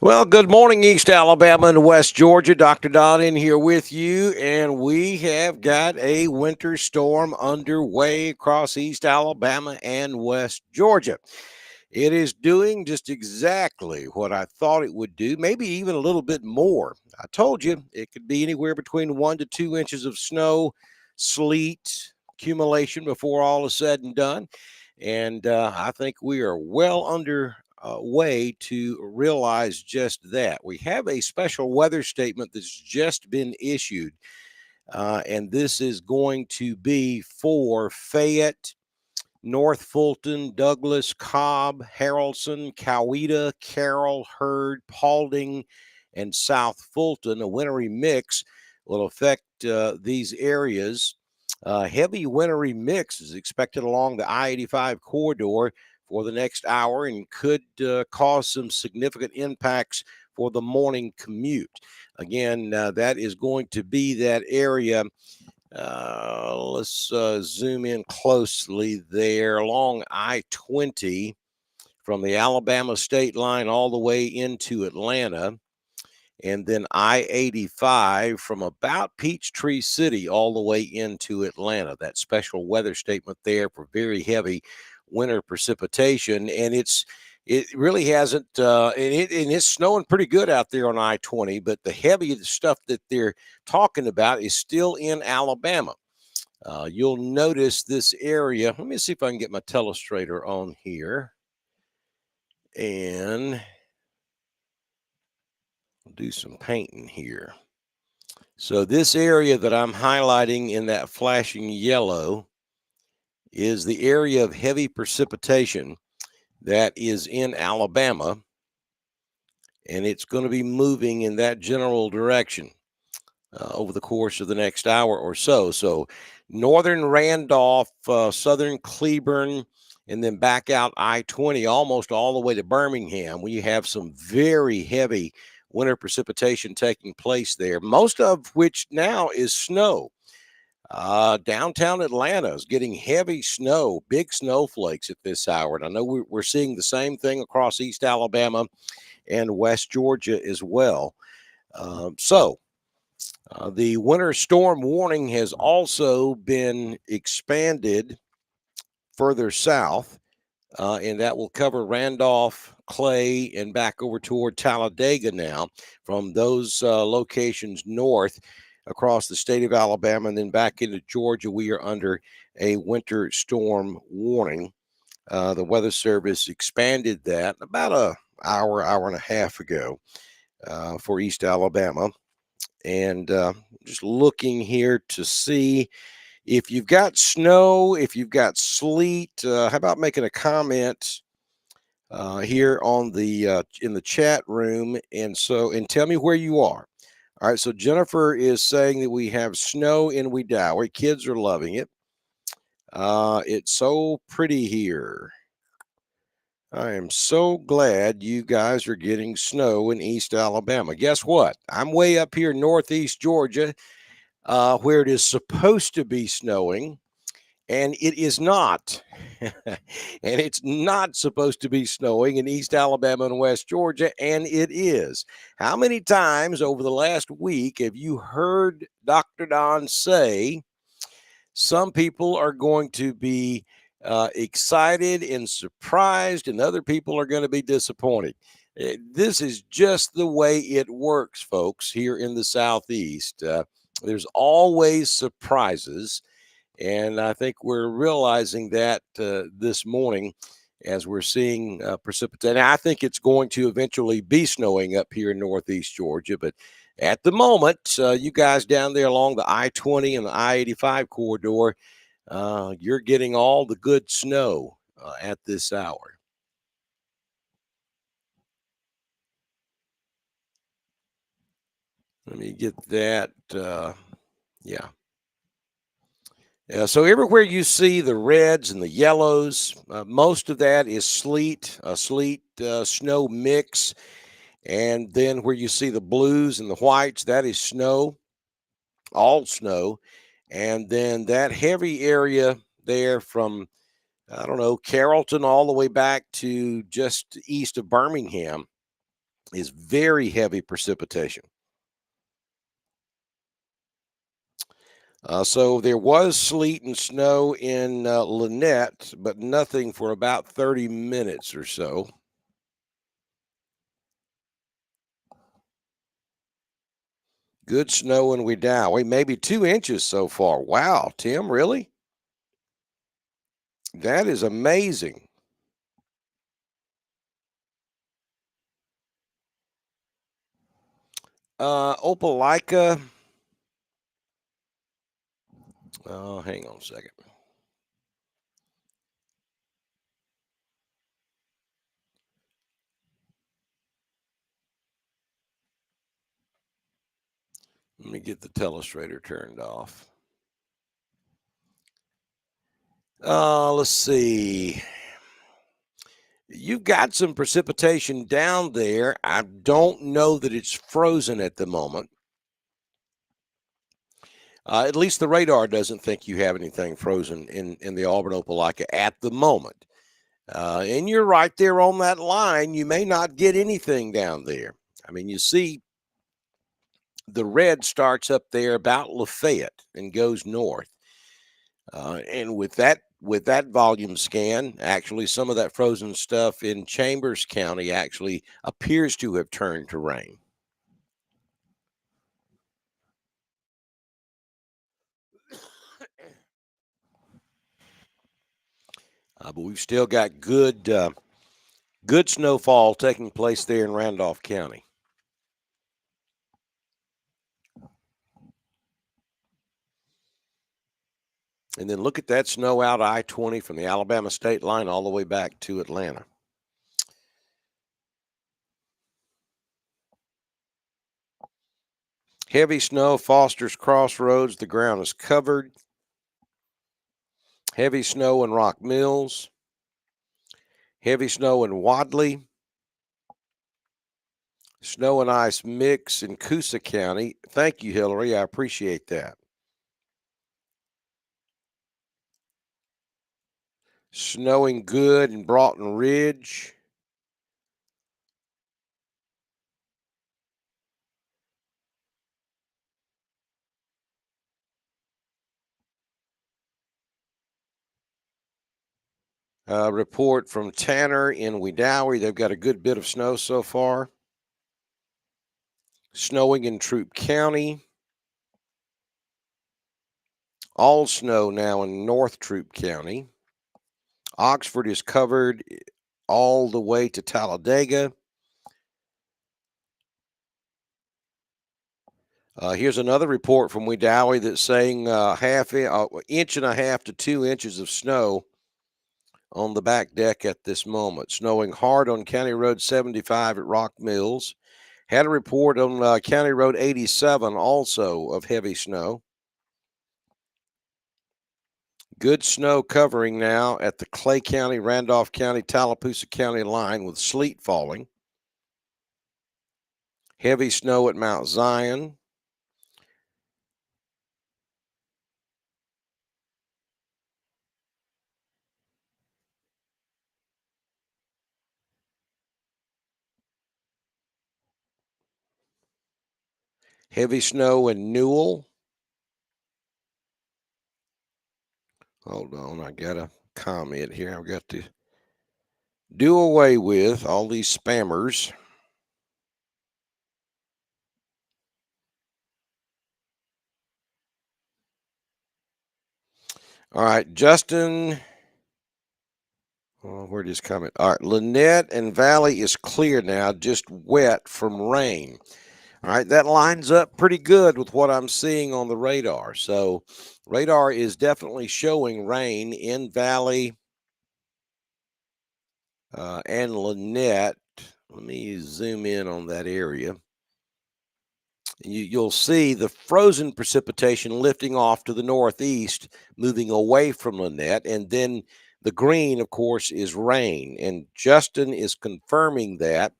Well, good morning, East Alabama and West Georgia. Dr. Don in here with you, and we have got a winter storm underway across East Alabama and West Georgia. It is doing just exactly what I thought it would do, maybe even a little bit more. I told you it could be anywhere between 1 to 2 inches of snow, sleet, accumulation before all is said and done. And I think we are well under way to realize just that. We have a special weather statement that's just been issued, and this is going to be for Fayette, North Fulton, Douglas, Cobb, Haralson, Coweta, Carroll, Hurd, Paulding, and South Fulton. A wintry mix will affect these areas. Heavy wintry mix is expected along the I-85 corridor for the next hour and could cause some significant impacts for the morning commute. Again, that is going to be that area. Let's zoom in closely there along I-20 from the Alabama state line all the way into Atlanta, and then I-85 from about Peachtree City all the way into Atlanta. That special weather statement there for very heavy winter precipitation, and it really hasn't, and it's snowing pretty good out there on I-20, but the heavy stuff that they're talking about is still in Alabama. You'll notice this area. Let me see if I can get my telestrator on here and do some painting here. So this area that I'm highlighting in that flashing yellow is the area of heavy precipitation that is in Alabama, and it's going to be moving in that general direction over the course of the next hour or so. So northern Randolph, southern Cleburne, and then back out I-20 almost all the way to Birmingham. We have some very heavy winter precipitation taking place there, most of which now is snow. Downtown Atlanta is getting heavy snow, big snowflakes at this hour. And I know we're seeing the same thing across East Alabama and West Georgia as well. The winter storm warning has also been expanded further south, and that will cover Randolph, Clay, and back over toward Talladega now from those locations north across the state of Alabama and then back into Georgia. We are under a winter storm warning. The Weather Service expanded that about an hour and a half ago for East Alabama. And just looking here to see if you've got snow, if you've got sleet. How about making a comment here on the in the chat room, and tell me where you are. All right, so Jennifer is saying that we have snow in Wedowee. Kids are loving it. It's so pretty here. I am so glad you guys are getting snow in East Alabama. Guess what? I'm way up here in Northeast Georgia, where it is supposed to be snowing, and it is not. And it's not supposed to be snowing in East Alabama and West Georgia, and it is. How many times over the last week have you heard Dr. Don say some people are going to be excited and surprised, and other people are going to be disappointed? This is just the way it works, folks, here in the Southeast. There's always surprises. And I think we're realizing that this morning as we're seeing precipitation. I think it's going to eventually be snowing up here in Northeast Georgia. But at the moment, you guys down there along the I-20 and the I-85 corridor, you're getting all the good snow at this hour. Let me get that. Yeah. So everywhere you see the reds and the yellows, most of that is sleet, snow mix. And then where you see the blues and the whites, that is snow, all snow. And then that heavy area there from, I don't know, Carrollton all the way back to just east of Birmingham, is very heavy precipitation. So there was sleet and snow in Lynette, but nothing for about 30 minutes or so. Good snow in Wedowee, maybe 2 inches so far. Wow, Tim, really? That is amazing. Opelika. Oh, hang on a second. Let me get the telestrator turned off. Let's see. You've got some precipitation down there. I don't know that it's frozen at the moment. At least the radar doesn't think you have anything frozen in the Auburn Opelika at the moment. And you're right there on that line. You may not get anything down there. I mean, you see the red starts up there about Lafayette and goes north. And with that volume scan, actually some of that frozen stuff in Chambers County actually appears to have turned to rain. But we've still got good snowfall taking place there in Randolph County. And then look at that snow out I-20 from the Alabama state line all the way back to Atlanta. Heavy snow, Foster's Crossroads. The ground is covered. Heavy snow in Rock Mills. Heavy snow in Wadley. Snow and ice mix in Coosa County. Thank you, Hillary. I appreciate that. Snowing good in Broughton Ridge. Report from Tanner in Wedowee. They've got a good bit of snow so far. Snowing in Troup County. All snow now in North Troup County. Oxford is covered all the way to Talladega. Here's another report from Wedowee that's saying inch and a half to 2 inches of snow on the back deck at this moment. Snowing hard on County Road 75 at Rock Mills. Had a report on County Road 87 also of heavy snow. Good snow covering now at the Clay County, Randolph County, Tallapoosa County line with sleet falling. Heavy snow at Mount Zion. Heavy snow in Newell. Hold on, I got a comment here. I've got to do away with all these spammers. All right, Justin. Oh, where'd his comment? All right, Lynette and Valley is clear now, just wet from rain. All right, that lines up pretty good with what I'm seeing on the radar. So, radar is definitely showing rain in Valley and Lynette. Let me zoom in on that area. You'll see the frozen precipitation lifting off to the northeast, moving away from Lynette, and then the green, of course, is rain. And Justin is confirming that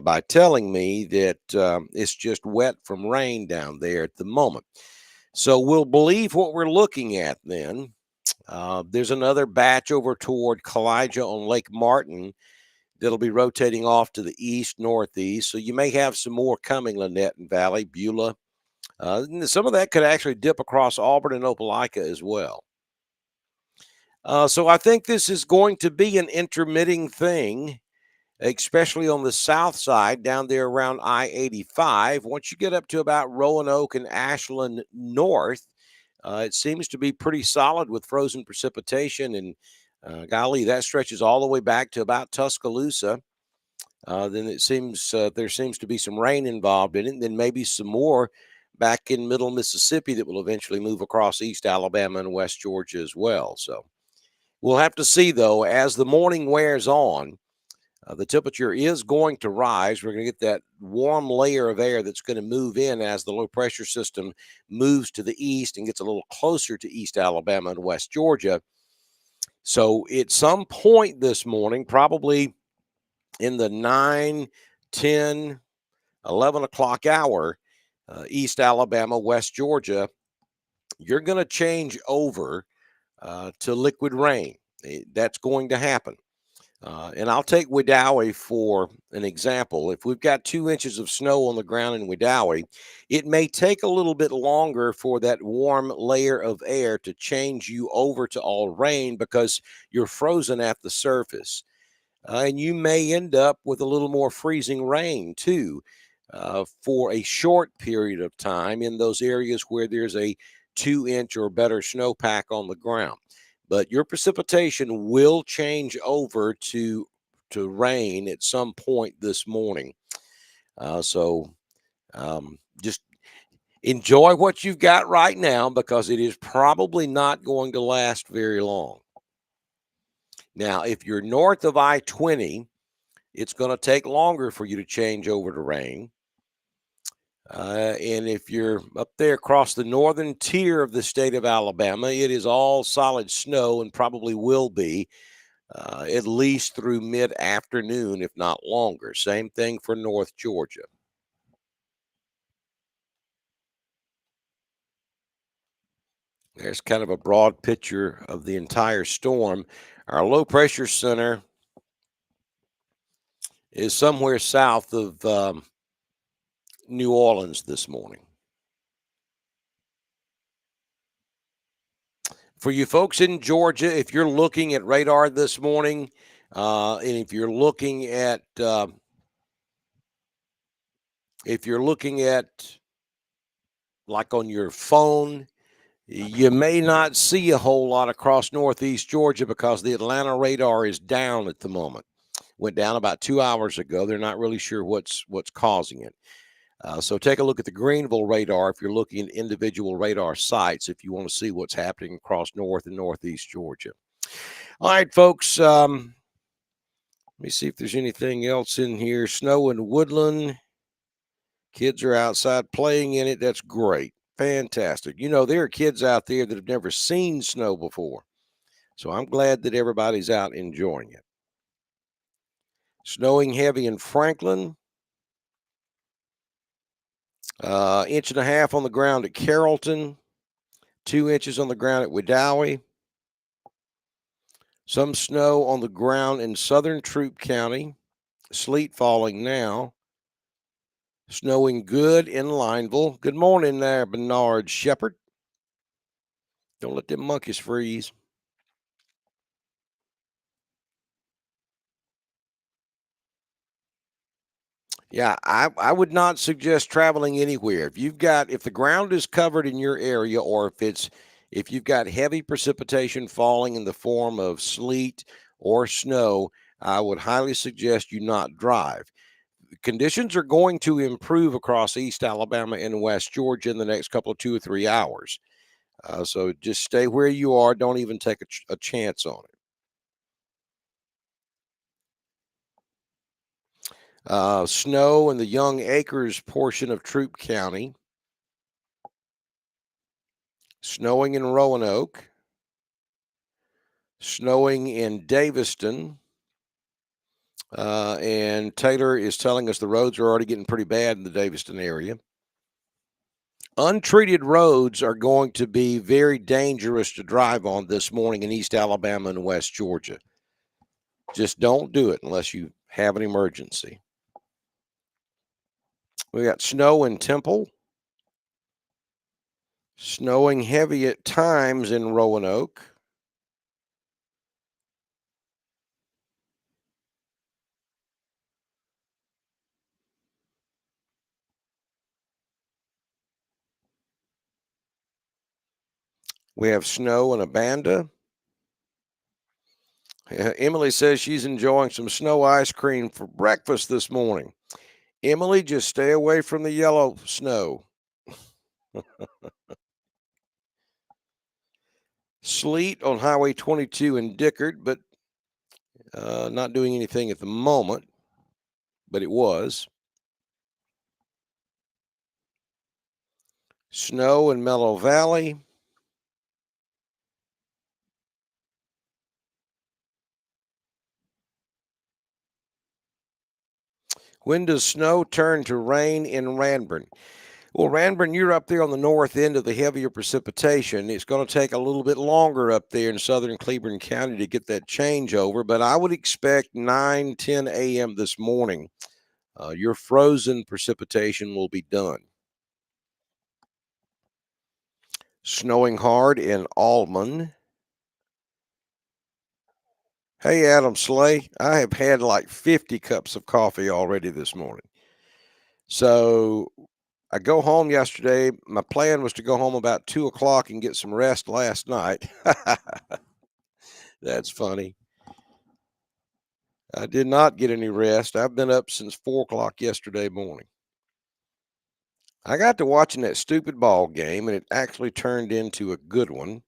by telling me that it's just wet from rain down there at the moment. So we'll believe what we're looking at then. There's another batch over toward Kalijah on Lake Martin that'll be rotating off to the east, northeast. So you may have some more coming, Lynette and Valley, Beulah. Some of that could actually dip across Auburn and Opelika as well. So I think this is going to be an intermitting thing, especially on the south side down there around I-85. Once you get up to about Roanoke and Ashland north, it seems to be pretty solid with frozen precipitation. And golly, that stretches all the way back to about Tuscaloosa. Then it seems there seems to be some rain involved in it, and then maybe some more back in middle Mississippi that will eventually move across East Alabama and West Georgia as well. So we'll have to see, though, as the morning wears on. The temperature is going to rise. We're going to get that warm layer of air that's going to move in as the low pressure system moves to the east and gets a little closer to East Alabama and West Georgia. So at some point this morning, probably in the 9, 10, 11 o'clock hour, East Alabama, West Georgia, you're going to change over to liquid rain. That's going to happen. And I'll take Wedowee for an example. If we've got 2 inches of snow on the ground in Wedowee, it may take a little bit longer for that warm layer of air to change you over to all rain because you're frozen at the surface. And you may end up with a little more freezing rain, too, for a short period of time in those areas where there's a 2-inch or better snowpack on the ground. But your precipitation will change over to rain at some point this morning. So just enjoy what you've got right now because it is probably not going to last very long. Now, if you're north of I-20, it's going to take longer for you to change over to rain. And if you're up there across the northern tier of the state of Alabama, it is all solid snow and probably will be at least through mid-afternoon, if not longer. Same thing for North Georgia. There's kind of a broad picture of the entire storm. Our low pressure center is somewhere south of New Orleans this morning. For you folks in Georgia, if you're looking at radar this morning, and if you're looking at like on your phone, you may not see a whole lot across northeast Georgia because the Atlanta radar is down at the moment. Went down about 2 hours ago. They're not really sure what's causing it. So take a look at the Greenville radar if you're looking at individual radar sites if you want to see what's happening across north and northeast Georgia. All right, folks. Let me see if there's anything else in here. Snow and Woodland. Kids are outside playing in it. That's great. Fantastic. You know, there are kids out there that have never seen snow before. So I'm glad that everybody's out enjoying it. Snowing heavy in Franklin. 1.5 inches on the ground at Carrollton. 2 inches on the ground at Wedowee. Some snow on the ground in southern Troup County. Sleet falling now. Snowing good in Lineville. Good morning there, Bernard Shepard. Don't let them monkeys freeze. Yeah, I would not suggest traveling anywhere. If the ground is covered in your area, or if you've got heavy precipitation falling in the form of sleet or snow, I would highly suggest you not drive. Conditions are going to improve across East Alabama and West Georgia in the next couple of 2 or 3 hours. So just stay where you are. Don't even take a chance on it. Snow in the Young Acres portion of Troup County. Snowing in Roanoke. Snowing in Daviston. And Taylor is telling us the roads are already getting pretty bad in the Daviston area. Untreated roads are going to be very dangerous to drive on this morning in East Alabama and West Georgia. Just don't do it unless you have an emergency. We got snow in Temple, snowing heavy at times in Roanoke. We have snow in Abanda. Emily says she's enjoying some snow ice cream for breakfast this morning. Emily, just stay away from the yellow snow. Sleet on Highway 22 in Dickard, but not doing anything at the moment, but it was. Snow in Mellow Valley. When does snow turn to rain in Ranburne? Well, Ranburne, you're up there on the north end of the heavier precipitation. It's going to take a little bit longer up there in southern Cleburne County to get that changeover, but I would expect 9, 10 a.m. this morning. Your frozen precipitation will be done. Snowing hard in Alman. Hey, Adam Slay, I have had like 50 cups of coffee already this morning. So I go home yesterday. My plan was to go home about 2 o'clock and get some rest last night. That's funny. I did not get any rest. I've been up since 4 o'clock yesterday morning. I got to watching that stupid ball game, and it actually turned into a good one,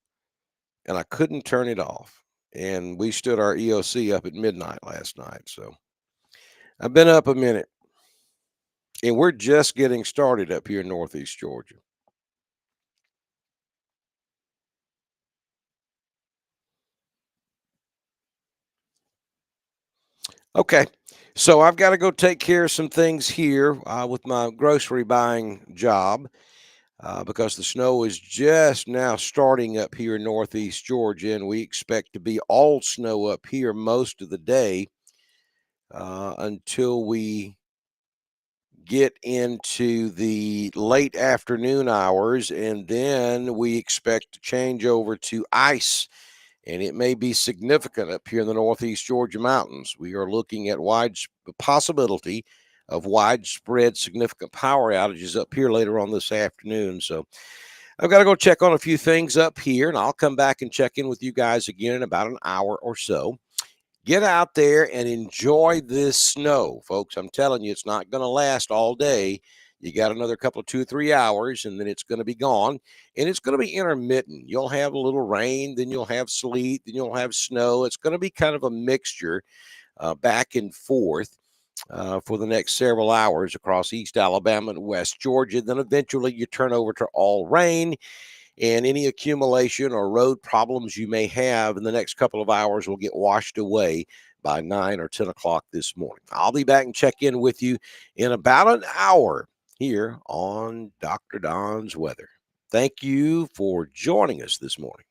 and I couldn't turn it off. And we stood our EOC up at midnight last night. So I've been up a minute, and we're just getting started up here in Northeast Georgia. Okay. So I've got to go take care of some things here with my grocery buying job because the snow is just now starting up here in Northeast Georgia, and we expect to be all snow up here most of the day until we get into the late afternoon hours, and then we expect to change over to ice, and it may be significant up here in the Northeast Georgia mountains. We are looking at the possibility of widespread significant power outages up here later on this afternoon. So I've got to go check on a few things up here, and I'll come back and check in with you guys again in about an hour or so. Get out there and enjoy this snow, folks. I'm telling you, it's not going to last all day. You got another couple of 2 or 3 hours, and then it's going to be gone. And it's going to be intermittent. You'll have a little rain, then you'll have sleet, then you'll have snow. It's going to be kind of a mixture back and forth for the next several hours across East Alabama and West Georgia. Then eventually you turn over to all rain. And any accumulation or road problems you may have in the next couple of hours will get washed away by 9 or 10 o'clock this morning. I'll be back and check in with you in about an hour here on Dr. Don's Weather. Thank you for joining us this morning.